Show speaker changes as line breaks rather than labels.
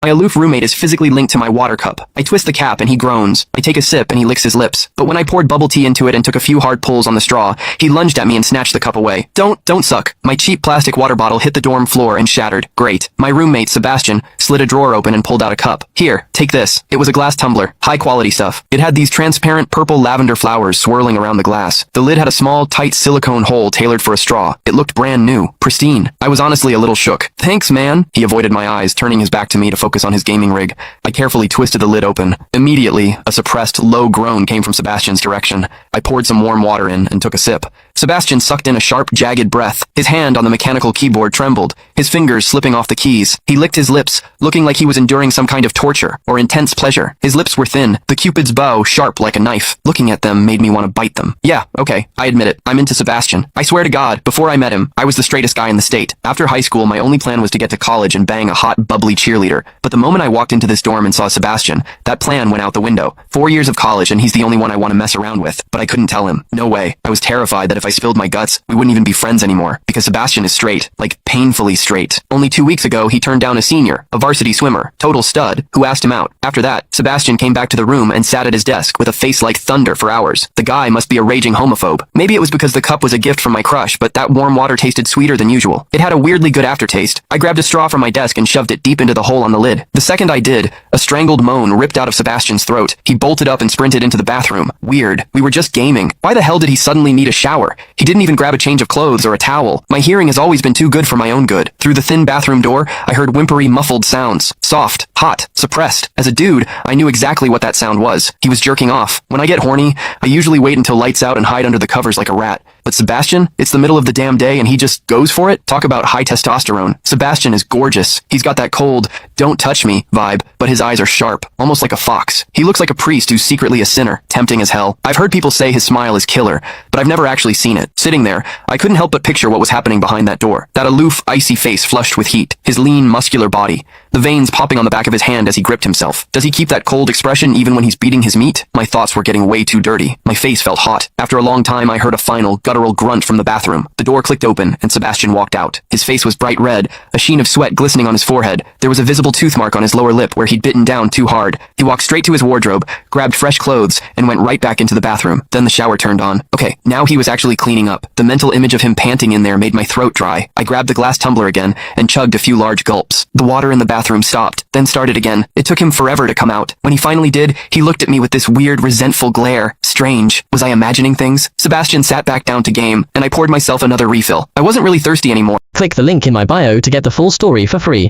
My aloof roommate is physically linked to my water cup. I twist the cap and he groans. I take a sip and he licks his lips. But when I poured bubble tea into it and took a few hard pulls on the straw, he lunged at me and snatched the cup away. Don't suck. My cheap plastic water bottle hit the dorm floor and shattered. Great. My roommate, Sebastian, slid a drawer open and pulled out a cup. Here, take this. It was a glass tumbler. High quality stuff. It had these transparent purple lavender flowers swirling around the glass. The lid had a small, tight silicone hole tailored for a straw. It looked brand new. Pristine. I was honestly a little shook. Thanks, man. He avoided my eyes, turning his back to me to focus on his gaming rig. I carefully twisted the lid open. Immediately, a suppressed, low groan came from Sebastian's direction. I poured some warm water in and took a sip. Sebastian sucked in a sharp, jagged breath. His hand on the mechanical keyboard trembled, his fingers slipping off the keys. He licked his lips, looking like he was enduring some kind of torture or intense pleasure. His lips were thin, the Cupid's bow sharp like a knife. Looking at them made me want to bite them. Yeah, okay, I admit it. I'm into Sebastian. I swear to God, before I met him, I was the straightest guy in the state. After high school, my only plan was to get to college and bang a hot, bubbly cheerleader. But the moment I walked into this dorm and saw Sebastian, that plan went out the window. 4 years of college and he's the only one I want to mess around with. But I couldn't tell him. No way. I was terrified that if I spilled my guts, we wouldn't even be friends anymore. Because Sebastian is straight. Like, painfully straight. Only 2 weeks ago, he turned down a senior, a varsity swimmer, total stud, who asked him out. After that, Sebastian came back to the room and sat at his desk with a face like thunder for hours. The guy must be a raging homophobe. Maybe it was because the cup was a gift from my crush, but that warm water tasted sweeter than usual. It had a weirdly good aftertaste. I grabbed a straw from my desk and shoved it deep into the hole on the lid. The second I did, a strangled moan ripped out of Sebastian's throat. He bolted up and sprinted into the bathroom. Weird. We were just gaming. Why the hell did he suddenly need a shower? He didn't even grab a change of clothes or a towel. My hearing has always been too good for my own good. Through the thin bathroom door, I heard whimpery, muffled sounds. Soft, hot, suppressed. As a dude, I knew exactly what that sound was. He was jerking off. When I get horny, I usually wait until lights out and hide under the covers like a rat. But Sebastian, it's the middle of the damn day and he just goes for it? Talk about high testosterone. Sebastian is gorgeous. He's got that cold, don't touch me vibe, but his eyes are sharp, almost like a fox. He looks like a priest who's secretly a sinner, tempting as hell. I've heard people say his smile is killer, but I've never actually seen it. Sitting there, I couldn't help but picture what was happening behind that door. That aloof, icy face flushed with heat, his lean, muscular body, the veins popping on the back of his hand as he gripped himself. Does he keep that cold expression even when he's beating his meat? My thoughts were getting way too dirty. My face felt hot. After a long time, I heard a final, guttural grunt from the bathroom. The door clicked open, and Sebastian walked out. His face was bright red, a sheen of sweat glistening on his forehead. There was a visible tooth mark on his lower lip where he'd bitten down too hard. He walked straight to his wardrobe, grabbed fresh clothes, and went right back into the bathroom. Then the shower turned on. Okay, now he was actually cleaning up. The mental image of him panting in there made my throat dry. I grabbed the glass tumbler again and chugged a few large gulps. The water in the bathroom stopped, then started again. It took him forever to come out. When he finally did, he looked at me with this weird, resentful glare. Strange. Was I imagining things? Sebastian sat back down to game, and I poured myself another refill. I wasn't really thirsty anymore.
Click the link in my bio to get the full story for free.